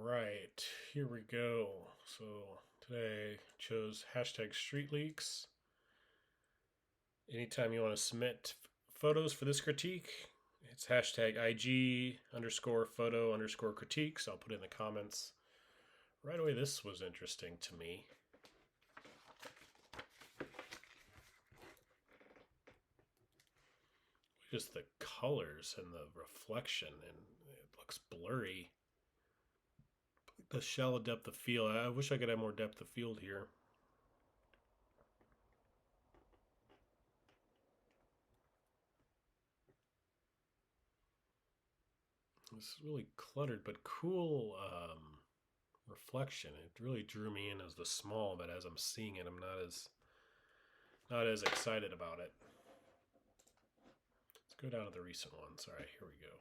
right, here we go. So today I chose hashtag street leaks. Anytime you want to submit photos for this critique, it's hashtag IG underscore photo underscore critiques. I'll put it in the comments. Right away, this was interesting to me. Just the colors and the reflection, and it looks blurry. The shallow depth of field. I wish I could have more depth of field here. It's really cluttered, but cool reflection. It really drew me in as the small, but as I'm seeing it, I'm not as excited about it. Let's go down to the recent ones. All right, here we go.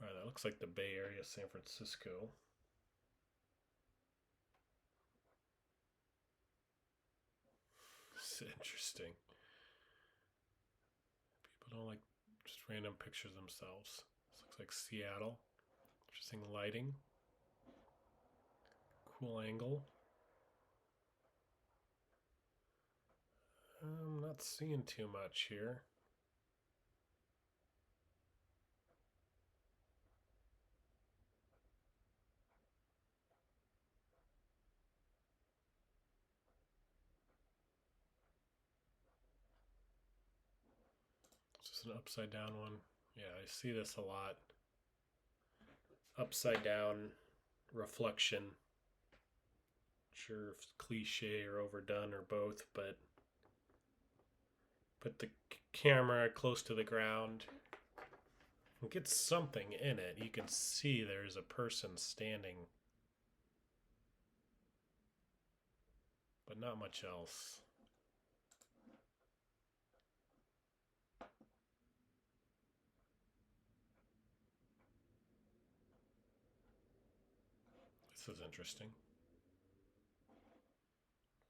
All right, that looks like the Bay Area, San Francisco. It's interesting. People don't like just random pictures themselves. This looks like Seattle. Interesting lighting. Cool angle. I'm not seeing too much here. It's just an upside down one. Yeah, I see this a lot. Upside down reflection. Sure if it's cliche or overdone or both, but put the camera close to the ground and get something in it. You can see there's a person standing, but not much else. This is interesting.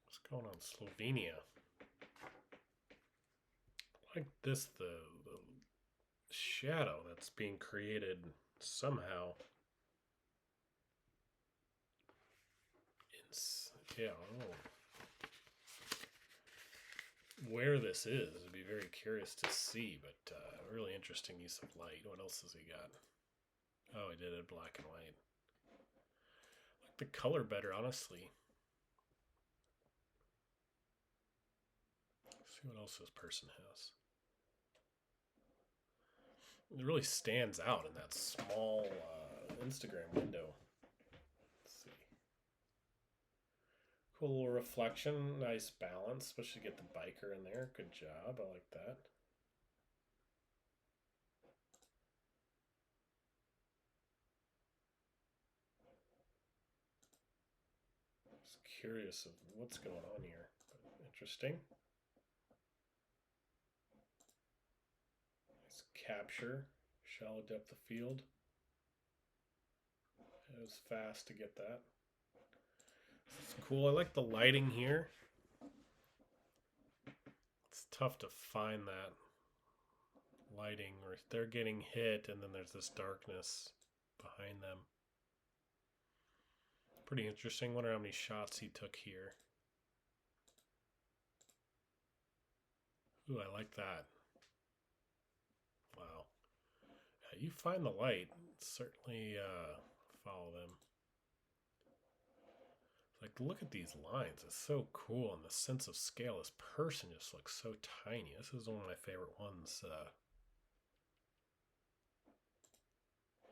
What's going on, Slovenia? Like this, the shadow that's being created somehow. Yeah, I don't know where this is. I'd be very curious to see, but really interesting use of light. What else has he got? Oh, he did it black and white. I like the color better, honestly. Let's see what else this person has. It really stands out in that small Instagram window. Let's see. Cool little reflection, nice balance, especially get the biker in there. Good job, I like that. Just curious of what's going on here, but interesting. Nice capture, shallow depth of field. It was fast to get that. It's cool. I like the lighting here. It's tough to find that lighting where they're getting hit and then there's this darkness behind them. Pretty interesting. Wonder how many shots he took here. Ooh, I like that. Wow. Yeah, you find the light. Certainly follow them. Like, look at these lines. It's so cool. And the sense of scale. This person just looks so tiny. This is one of my favorite ones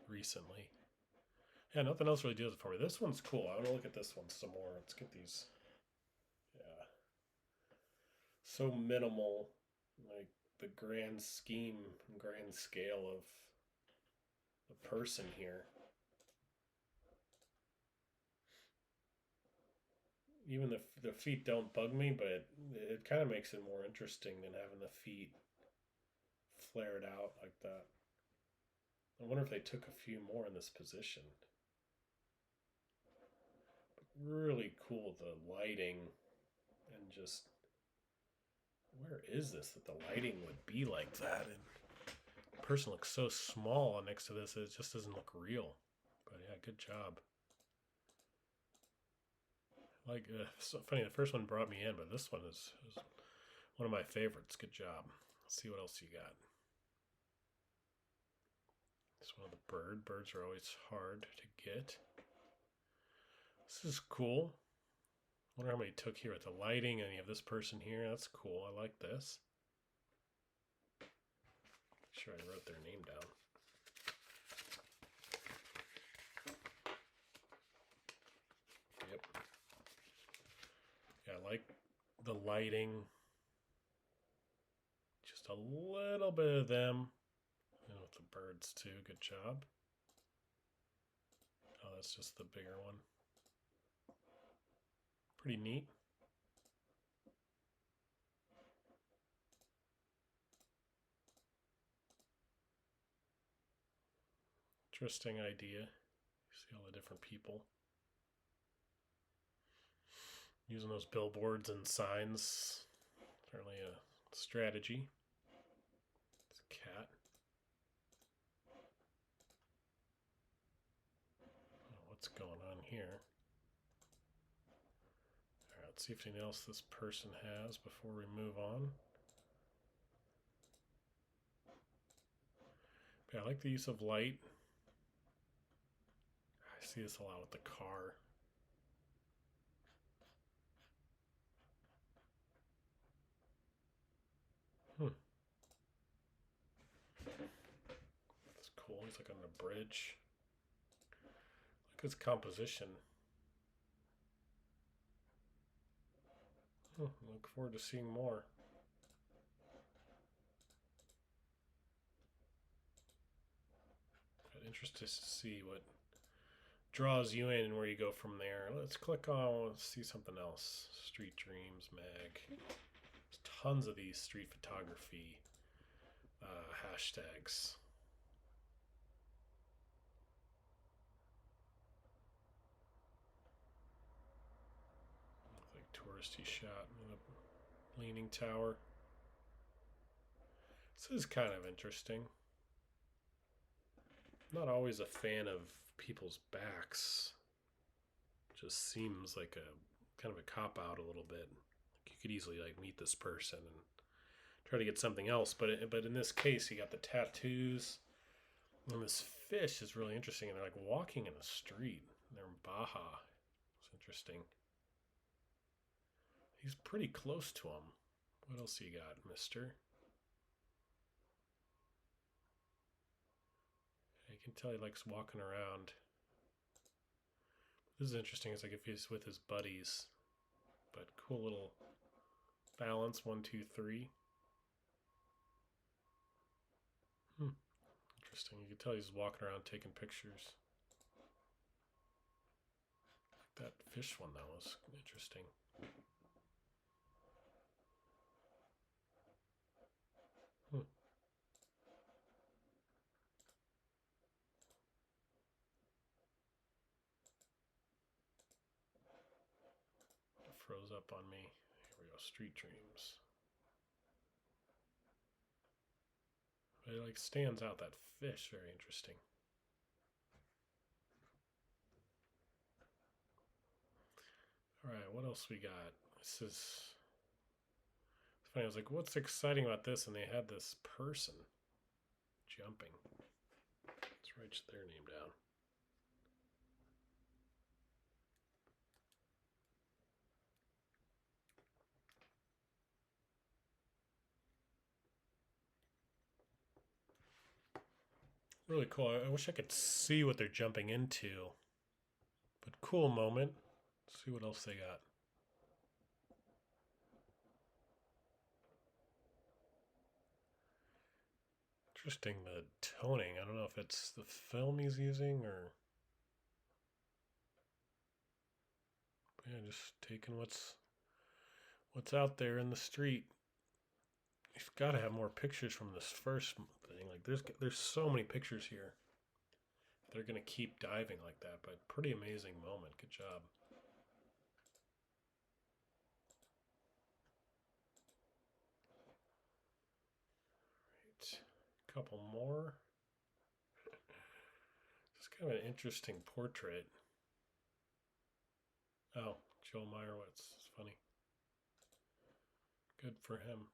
recently. Yeah, nothing else really does it for me. This one's cool. I want to look at this one some more. Let's get these. Yeah. So minimal. Like, the grand scheme and grand scale of the person here. Even the feet don't bug me, but it kind of makes it more interesting than having the feet flared out like that. I wonder if they took a few more in this position. But really cool, the lighting and just where is this that the lighting would be like that? And the person looks so small next to this, it just doesn't look real. good job. Like, so funny, the first one brought me in, but this one is one of my favorites. Good job. Let's see what else you got. This one of the bird. Birds are always hard to get. This is cool. Wonder how many took here with the lighting, and you have this person here. That's cool. I like this. Make sure I wrote their name down. Yep. Yeah, I like the lighting. Just a little bit of them. And with the birds too. Good job. Oh, that's just the bigger one. Pretty neat. Interesting idea. You see all the different people using those billboards and signs. Certainly a strategy. It's a cat. Oh, what's going on here? All right, let's see if anything else this person has before we move on. But I like the use of light. I see this a lot with the car. That's cool. He's like on the bridge. Look at his composition. Look forward to seeing more. But interested to see what draws you in and where you go from there. Let's click on, let's see something else. Street Dreams Mag. There's tons of these street photography hashtags. Looks like touristy shot in a leaning tower. This is kind of interesting. Not always a fan of people's backs. Just seems like a kind of a cop out a little bit. You could easily like meet this person and try to get something else, but in this case, you got the tattoos, and this fish is really interesting. And they're like walking in a street. They're in Baja. It's interesting. He's pretty close to him. What else you got, Mister? You can tell he likes walking around. This is interesting. It's like if he's with his buddies, but cool little balance. 1, 2, 3. Interesting. You can tell he's walking around taking pictures. That fish one, that was interesting. It froze up on me. Here we go. Street Dreams. But it like stands out, that fish. Very interesting. All right, what else we got? This is, it's funny. I was like, what's exciting about this? And they had this person jumping. Let's write their name down. Really cool. I wish I could see what they're jumping into. But cool moment. Let's see what else they got. Interesting, the toning. I don't know if it's the film he's using or... Yeah, just taking what's out there in the street. You've got to have more pictures from this first thing. Like there's so many pictures here. They're gonna keep diving like that, but pretty amazing moment. Good job. Right, couple more. Just kind of an interesting portrait. Oh, Joel Meyerowitz. It's funny. Good for him.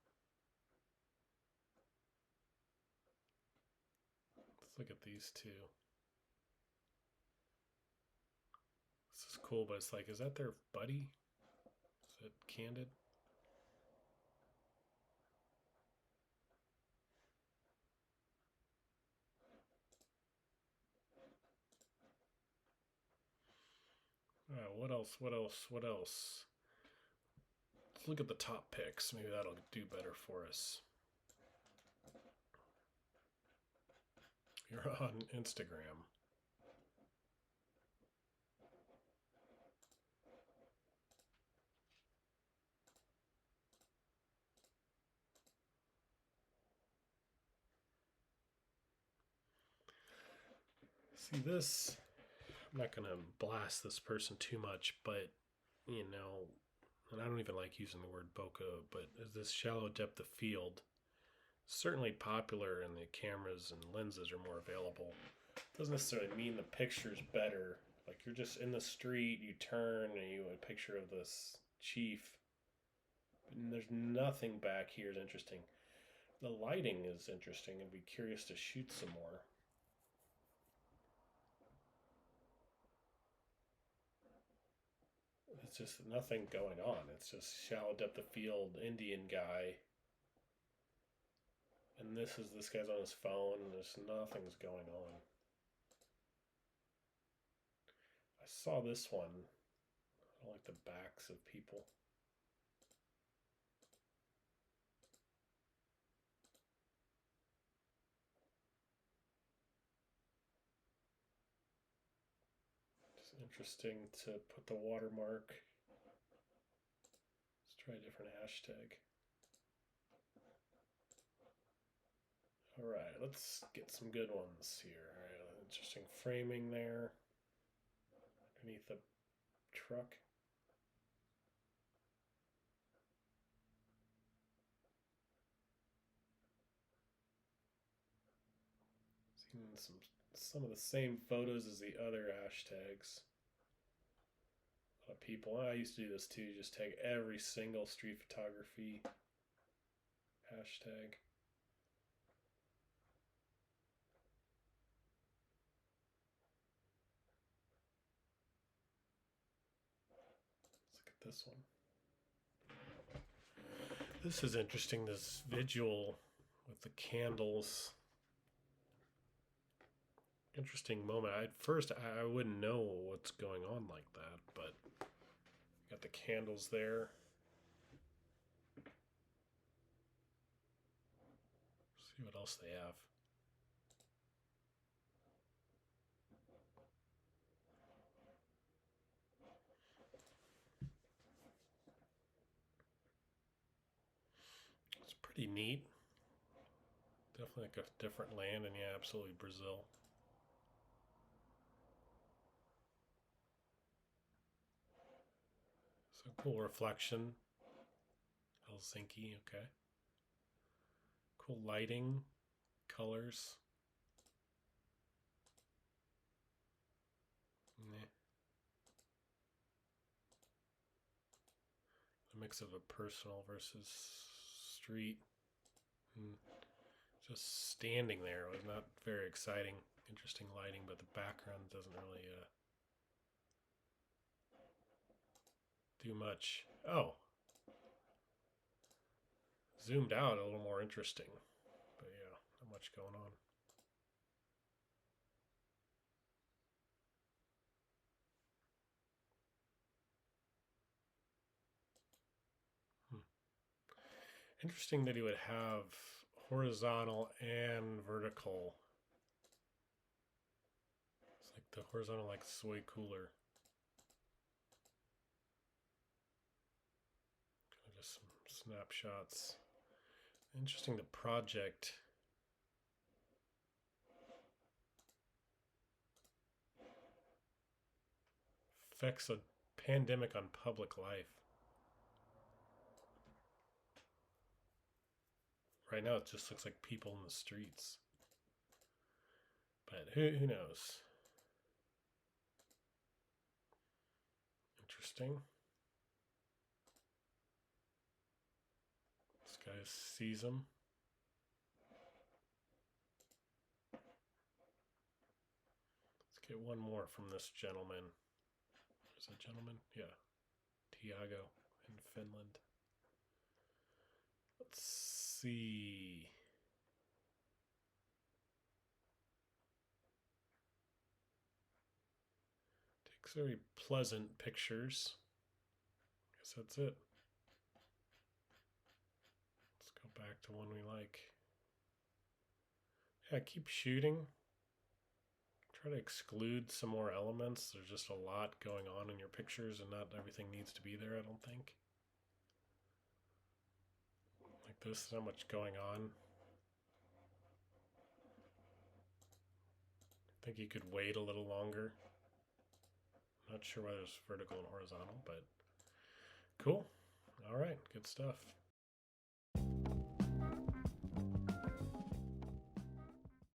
Let's look at these two. This is cool, but it's like, is that their buddy? Is it candid? All right, what else? What else? What else? Let's look at the top picks. Maybe that'll do better for us. You're on Instagram. See this, I'm not going to blast this person too much, but, you know, and I don't even like using the word bokeh, but this shallow depth of field, certainly popular and the cameras and lenses are more available. Doesn't necessarily mean the picture's better. Like you're just in the street, you turn and you a picture of this chief, and there's nothing back here is interesting. The lighting is interesting. I'd be curious to shoot some more. It's just nothing going on. It's just shallow depth of field, Indian guy. And this guy's on his phone, and there's nothing's going on. I saw this one. I don't like the backs of people. It's interesting to put the watermark. Let's try a different hashtag. All right, let's get some good ones here. All right, interesting framing there underneath the truck. Seeing some of the same photos as the other hashtags. A lot of people. I used to do this too. Just tag every single street photography hashtag. This one. This is interesting, this visual with the candles. Interesting moment. At first, I wouldn't know what's going on like that, but got the candles there. See what else they have. Pretty neat. Definitely like a different land, and yeah, absolutely Brazil. So cool reflection. Helsinki, okay. Cool lighting, colors. Nah. A mix of a personal versus street. Just standing there was not very exciting. Interesting lighting, but the background doesn't really do much. Oh, zoomed out a little more interesting, but yeah, not much going on. Interesting that he would have horizontal and vertical. It's like the horizontal like's way cooler. Kind of just some snapshots. Interesting, the project. Effects a pandemic on public life. Right now, it just looks like people in the streets. But who knows? Interesting. This guy sees him. Let's get one more from this gentleman. Is that gentleman? Yeah. Tiago in Finland. Let's see. Takes very pleasant pictures. Guess that's it. Let's go back to one we like. Yeah, keep shooting. Try to exclude some more elements. There's just a lot going on in your pictures, and not everything needs to be there, I don't think. Like this, not much going on. I think you could wait a little longer. Not sure whether it's vertical and horizontal, but cool. All right, good stuff.